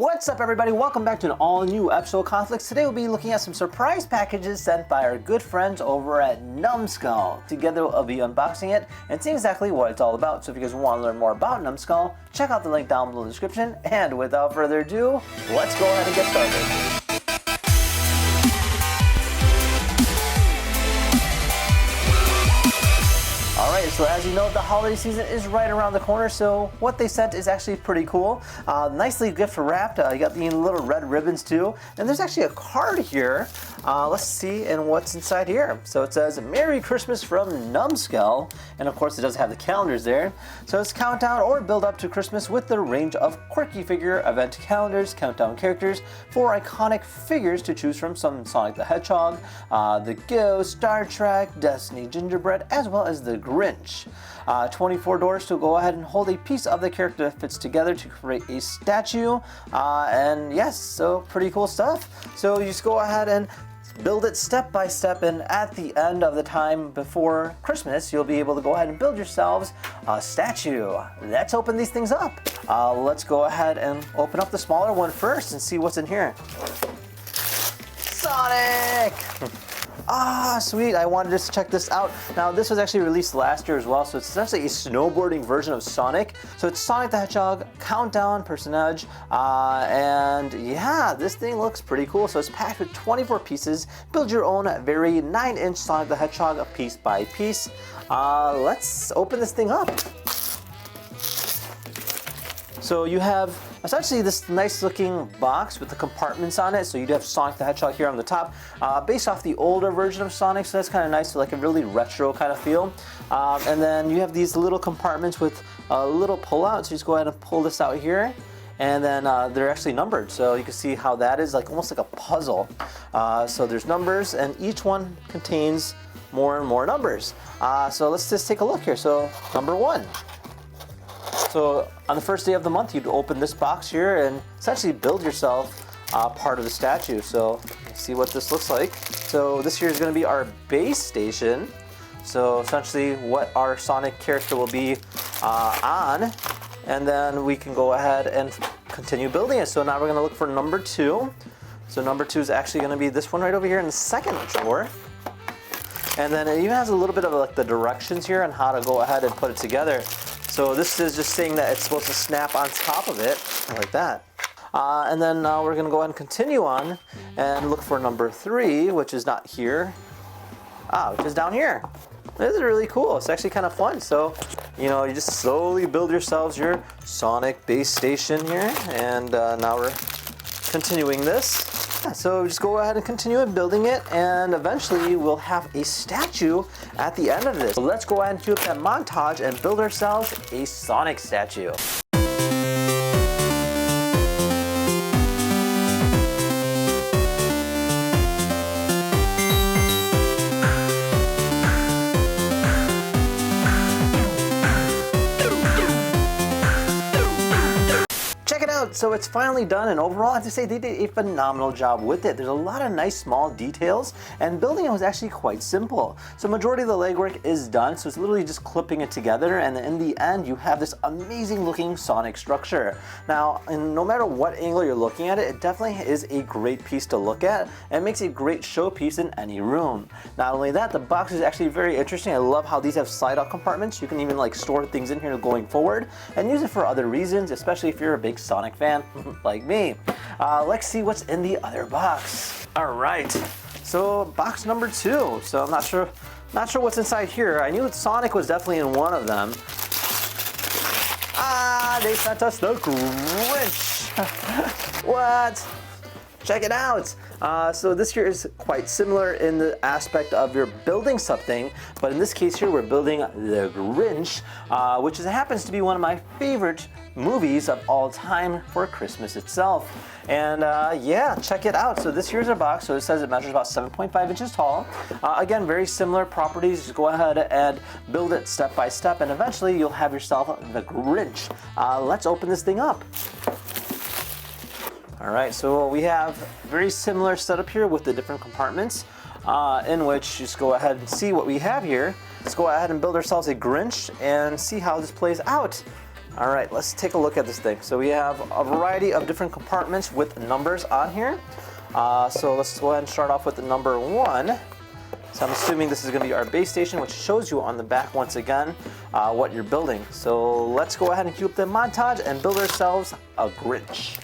What's up, everybody? Welcome back to an all-new episode of KhanFlicks. Today we'll be looking at some surprise packages sent by our good friends over at Numskull. Together we'll be unboxing it and seeing exactly what it's all about. So if you guys want to learn more about Numskull, check out the link down below in the description. And without further ado, let's go ahead and get started. Alright, so as you know, the holiday season is right around the corner, so what they sent is actually pretty cool. Nicely gift wrapped. You got the little red ribbons too, and there's actually a card here. Let's see and what's inside here. So it says, Merry Christmas from Numskull, and of course it does have the calendars there. So it's countdown or build up to Christmas with the range of quirky figure, event calendars, countdown characters, 4 iconic figures to choose from, some Sonic the Hedgehog, the Ghost, Star Trek, Destiny Gingerbread, as well as the Grinch. 24 doors to go ahead and hold a piece of the character that fits together to create a statue. And yes, so pretty cool stuff. So you just go ahead and build it step by step, and at the end of the time before Christmas, you'll be able to go ahead and build yourselves a statue. Let's open these things up. Let's go ahead and open up the smaller one first and see what's in here. Sonic! Ah, sweet. I wanted to check this out. Now, this was actually released last year as well, so it's essentially a snowboarding version of Sonic. So it's Sonic the Hedgehog, countdown personage, and yeah, this thing looks pretty cool. So it's packed with 24 pieces. Build your own very 9-inch Sonic the Hedgehog piece by piece. Let's open this thing up. So you have essentially this nice looking box with the compartments on it. So you do have Sonic the Hedgehog here on the top, based off the older version of Sonic, so that's kind of nice, so like a really retro kind of feel. And then you have these little compartments with a little pull out, so you just go ahead and pull this out here. And then they're actually numbered, so you can see how that is like almost like a puzzle. So there's numbers, and each one contains more and more numbers. So let's just take a look here. So number 1. So on the first day of the month, you'd open this box here and essentially build yourself part of the statue. So let's see what this looks like. So this here is going to be our base station. So essentially what our Sonic character will be on. And then we can go ahead and continue building it. So now we're going to look for number 2. So number 2 is actually going to be this one right over here in the second drawer. And then it even has a little bit of like the directions here on how to go ahead and put it together. So this is just saying that it's supposed to snap on top of it, like that. And then now we're going to go ahead and continue on and look for number 3, which is not here, which is down here. This is really cool. It's actually kind of fun. So, you know, you just slowly build yourselves your Sonic base station here. And now we're continuing this. So just go ahead and continue building it, and eventually we'll have a statue at the end of this. So let's go ahead and cue up that montage and build ourselves a Sonic statue. So it's finally done, and overall I have to say they did a phenomenal job with it. There's a lot of nice small details, and building it was actually quite simple. So majority of the legwork is done, so it's literally just clipping it together, and in the end you have this amazing looking Sonic structure. Now, no matter what angle you're looking at it, it definitely is a great piece to look at, and makes a great showpiece in any room. Not only that, the box is actually very interesting. I love how these have slide out compartments. You can even like store things in here going forward and use it for other reasons, especially if you're a big Sonic fan like me. Let's see what's in the other box. All right, so box number 2. So I'm not sure what's inside here. I knew Sonic was definitely in one of them. They sent us the Grinch. What? Check it out. So this here is quite similar in the aspect of you're building something, but in this case here we're building the Grinch, which happens to be one of my favorite movies of all time for Christmas itself. And yeah, check it out. So this here's our box. So it says it measures about 7.5 inches tall. Again, very similar properties. Just go ahead and build it step by step, and eventually you'll have yourself the Grinch. Let's open this thing up. All right, so we have very similar setup here with the different compartments, in which just go ahead and see what we have here. Let's go ahead and build ourselves a Grinch and see how this plays out. All right, let's take a look at this thing. So we have a variety of different compartments with numbers on here. So let's go ahead and start off with the number 1. So I'm assuming this is going to be our base station, which shows you on the back once again what you're building. So let's go ahead and cue up the montage and build ourselves a Grinch.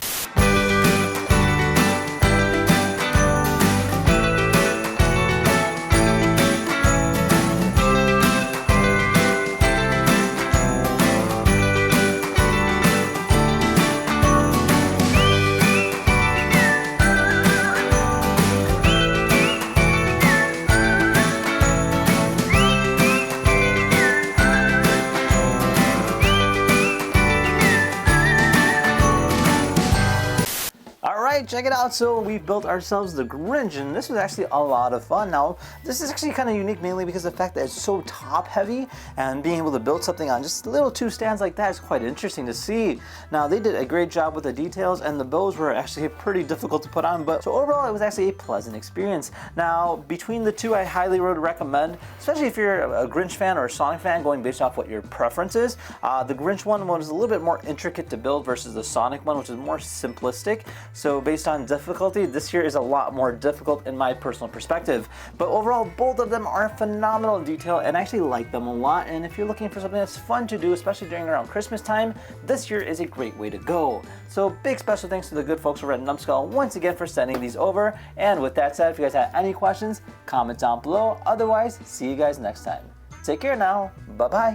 Check it out. So we built ourselves the Grinch, and this was actually a lot of fun. Now, this is actually kind of unique mainly because of the fact that it's so top heavy, and being able to build something on just little 2 stands like that is quite interesting to see. Now, they did a great job with the details, and the bows were actually pretty difficult to put on, but so overall it was actually a pleasant experience. Now, between the two, I highly would recommend, especially if you're a Grinch fan or a Sonic fan, going based off what your preference is. The Grinch one was a little bit more intricate to build versus the Sonic one, which is more simplistic. So based on difficulty, this here is a lot more difficult in my personal perspective. But overall, both of them are phenomenal in detail, and I actually like them a lot. And if you're looking for something that's fun to do, especially during around Christmas time, this year is a great way to go. So big special thanks to the good folks over at Numskull once again for sending these over. And with that said, if you guys have any questions, comment down below. Otherwise, see you guys next time. Take care now. Bye-bye.